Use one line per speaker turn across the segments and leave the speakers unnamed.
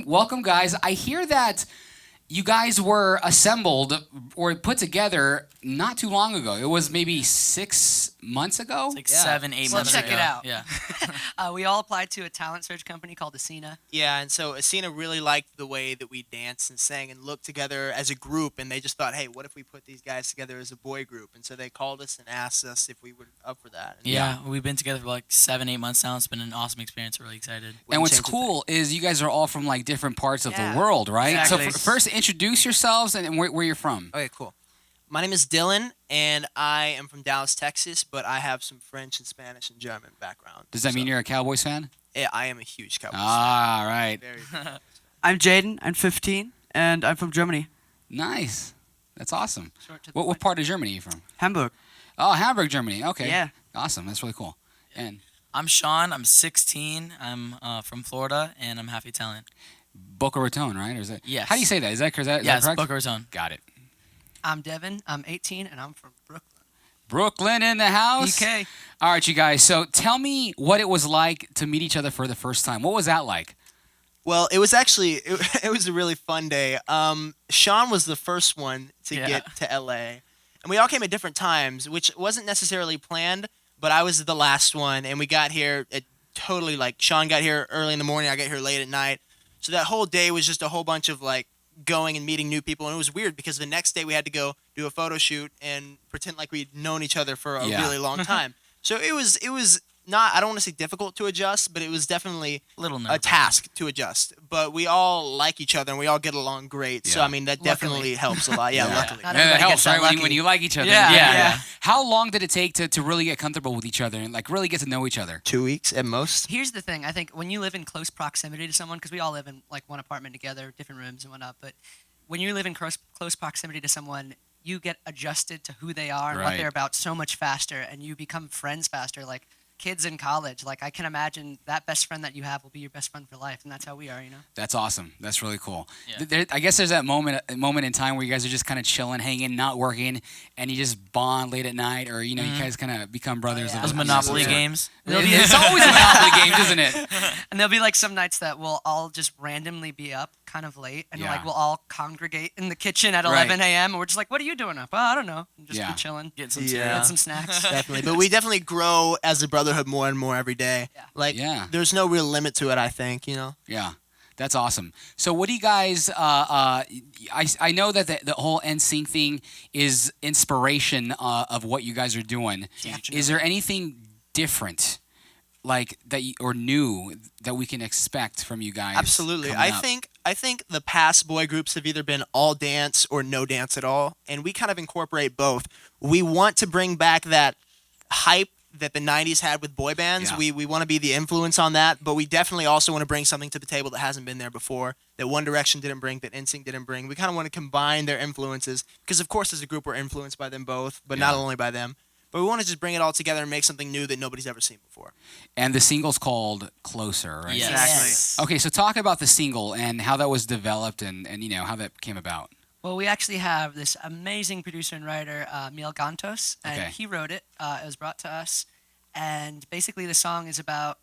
Welcome, guys. I hear that you guys were assembled or put together not too long ago. It was maybe 6 months ago.
It's like 7, 8
So
months
check
ago.
it out.
Yeah.
We all applied to a talent search company called ISINA.
Yeah, and so ISINA really liked the way that we danced and sang and looked together as a group, and they just thought, hey, what if we put these guys together as a boy group? And so they called us and asked us if we were up for that. And
Yeah, we've been together for like 7, 8 months now. It's been an awesome experience. We're really excited.
And what's
change a
cool is you guys are all from like different parts of
Yeah.
the world, right?
Exactly.
So first, introduce yourselves and where you're from.
Okay, cool. My name is Dylan, and I am from Dallas, Texas, but I have some French and Spanish and German background.
Does that mean you're a Cowboys fan?
Yeah, I am a huge Cowboys
Ah, right.
fan. Very.
I'm Jaden. I'm 15, and I'm from Germany,
Nice. That's awesome.
Short to the
What
point.
part of Germany are you from?
Hamburg.
Oh, Hamburg, Germany. Okay.
Yeah.
Awesome. That's really cool. And
I'm Sean. I'm 16. I'm from Florida, and I'm half Italian.
Boca Raton, right? Or is it?
Yes.
How do you say that? Is that
Yes,
correct?
Boca Raton.
Got it.
I'm Devin. I'm 18, and I'm from Brooklyn.
Brooklyn in the house.
BK.
All right, you guys. So tell me what it was like to meet each other for the first time. What was that like?
Well, it was actually it was a really fun day. Sean was the first one to
Yeah.
get to LA, and we all came at different times, which wasn't necessarily planned. But I was the last one, and we got here at totally like Sean got here early in the morning. I got here late at night, so that whole day was just a whole bunch of like going and meeting new people, and it was weird because the next day we had to go do a photo shoot and pretend like we'd known each other for a
Yeah.
really long time. So it was not, I don't want to say difficult to adjust, but it was definitely
Little
a
nervous.
task to adjust. But we all like each other and we all get along great. So
Yeah.
I mean that
Luckily.
definitely helps a lot. Yeah,
Yeah.
luckily.
Not
Yeah, that
everybody
helps,
gets that
right? When
lucky.
you like each other.
Yeah,
yeah.
How long did it take to really get comfortable with each other and like really get to know each other?
2 weeks at most.
Here's the thing. I think when you live in close proximity to someone, because we all live in like one apartment together, different rooms and whatnot, but when you live in close proximity to someone, you get adjusted to who they are and
Right.
what they're about so much faster, and you become friends faster. Like kids in college, like I can imagine that best friend that you have will be your best friend for life, and that's how we are, you know.
That's awesome. That's really cool.
Yeah.
I guess there's that moment in time where you guys are just kind of chilling, hanging, not working, and you just bond late at night, or you guys kind of become brothers.
yeah.
of
Those
the-
Monopoly
Yeah.
games.
It's always a Monopoly games, isn't it?
And there'll be like some nights that we'll all just randomly be up kind of late, and
Yeah.
like we'll all congregate in the kitchen at
Right.
11 a.m. and we're just like, "What are you doing up?" "Oh, I don't know. I'm just
Yeah.
be chilling,
Getting some
Yeah.
get some snacks."
Definitely. But we definitely grow as a brotherhood more and more every day.
Yeah.
Like
Yeah.
there's no real limit to it, I think, you know.
Yeah, that's awesome. So, what do you guys? I know that the whole NSYNC thing is inspiration of what you guys are doing. Is there anything different, like that, or new that we can expect from you guys?
Absolutely.
coming
I
up?
think the past boy groups have either been all dance or no dance at all, and we kind of incorporate both. We want to bring back that hype that the 90s had with boy bands.
Yeah.
We want to be the influence on that, but we definitely also want to bring something to the table that hasn't been there before, that One Direction didn't bring, that NSYNC didn't bring. We kind of want to combine their influences because of course as a group we're influenced by them both, but not
Yeah.
only by them. But we want to just bring it all together and make something new that nobody's ever seen before.
And the single's called "Closer," right?
Yes.
Yes.
Okay, so talk about the single and how that was developed and how that came about.
Well, we actually have this amazing producer and writer, Mil Gantos, and
Okay.
he wrote it. It was brought to us, and basically the song is about,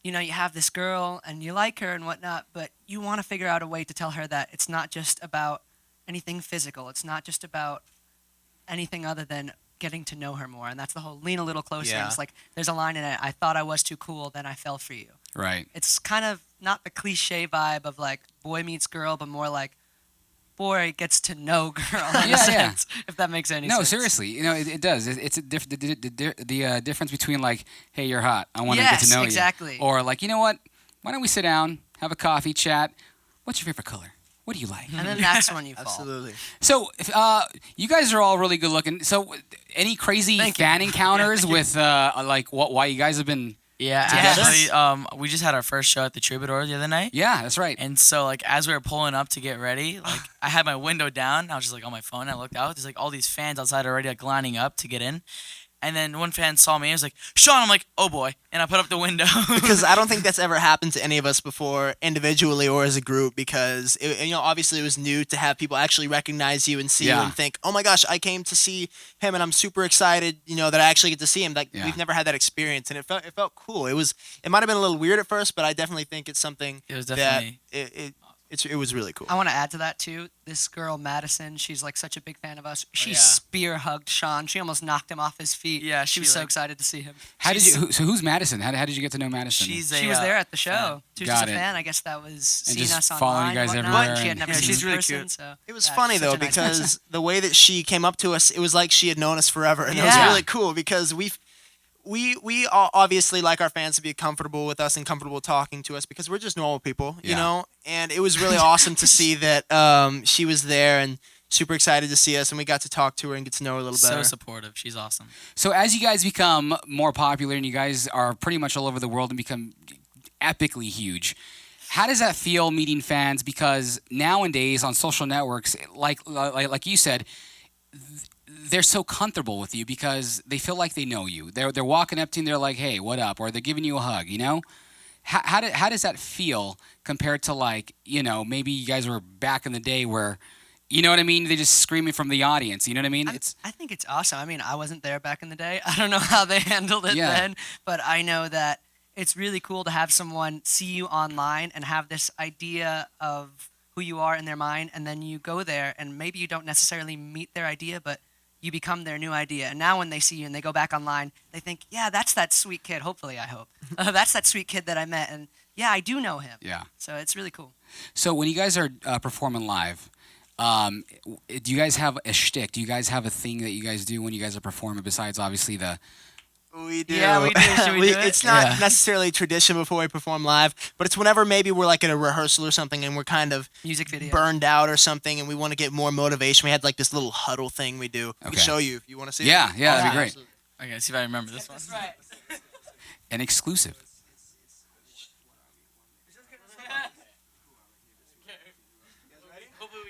you have this girl and you like her and whatnot, but you want to figure out a way to tell her that it's not just about anything physical. It's not just about anything other than getting to know her more, and that's the whole lean a little closer.
Yeah.
And it's like there's a line in it, "I thought I was too cool, then I fell for you."
Right.
It's kind of not the cliche vibe of like boy meets girl, but more like boy gets to know girl in
Yeah,
a
yeah.
sense, if that makes any
No,
sense.
seriously, it does. It's the difference between like, hey, you're hot, I want to get to know
exactly.
you, or like, you know what? Why don't we sit down, have a coffee, chat? What's your favorite color? What do you like?
And then that's when you fall.
Absolutely.
So, you guys are all really good looking. So, any crazy
Thank you.
fan encounters with like why you guys have been?
Yeah,
Together?
actually, we just had our first show at the Troubadour the other night.
Yeah, that's right.
And so, like, as we were pulling up to get ready, like, I had my window down. I was just, like, on my phone. I looked out. There's, like, all these fans outside already, like, lining up to get in. And then one fan saw me and was like, Sean, I'm like, oh boy. And I put up the window.
Because I don't think that's ever happened to any of us before, individually or as a group. Because obviously it was new to have people actually recognize you and see you and think, "Oh my gosh, I came to see him, and I'm super excited." That I actually get to see him. Like we've never had that experience, and it felt cool. It might have been a little weird at first, but I definitely think it's something
It was definitely.
it was really cool.
I want to add to that too. This girl Madison, she's like such a big fan of us. She
yeah.
spear hugged Sean. She almost knocked him off his feet.
Yeah,
she was so excited to see him.
How did you? So who's Madison? How did you get to know Madison?
She was there at the show.
fan.
She was
Got
just a
it.
fan. I guess that was
And
seeing
just
us
following
online.
you guys
and whatnot.
everywhere
She had
and-
never
Yeah,
seen
she's
us in
really
person,
cute.
so
It was
yeah,
funny
she's
though
such a nice person.
because the way that she came up to us, it was like she had known us forever, and it
Yeah.
was really cool because we all obviously like our fans to be comfortable with us and comfortable talking to us because we're just normal people, And it was really awesome to see that she was there and super excited to see us, and we got to talk to her and get to know her a little
So
better.
supportive. She's awesome.
So as you guys become more popular and you guys are pretty much all over the world and become epically huge, how does that feel meeting fans? Because nowadays on social networks, like you said, they're so comfortable with you because they feel like they know you. They're walking up to you and they're like, "Hey, what up?" Or they're giving you a hug. How does that feel compared to maybe you guys were back in the day where, you know what I mean? They're just screaming from the audience. You know what I mean?
I think it's awesome. I mean, I wasn't there back in the day. I don't know how they handled it then, but I know that it's really cool to have someone see you online and have this idea of who you are in their mind, and then you go there and maybe you don't necessarily meet their idea, but you become their new idea. And now when they see you and they go back online, they think, yeah, that's that sweet kid. Hopefully, I hope. That's that sweet kid that I met. And yeah, I do know him.
Yeah.
So it's really cool.
So when you guys are performing live, do you guys have a shtick? Do you guys have a thing that you guys do when you guys are performing besides obviously the...
We do.
Yeah, we do. Should we do it?
It's not
Yeah.
necessarily a tradition before we perform live, but it's whenever maybe we're like at a rehearsal or something and we're kind of
Music video.
burned out or something and we want to get more motivation. We had like this little huddle thing we do. I
Okay.
can show you if you want to see
Yeah,
it.
yeah, that'd be great.
Absolutely.
Okay, see if I remember this one.
An exclusive.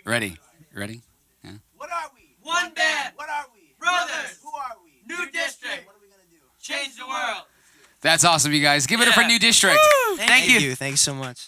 Ready? Ready?
What are we?
One band.
What are we?
Brothers.
Who are we?
New district.
What are we going to do?
Change the world.
That's awesome, you guys. Give it up for
Yeah.
New District.
Thank you.
Thank you so much.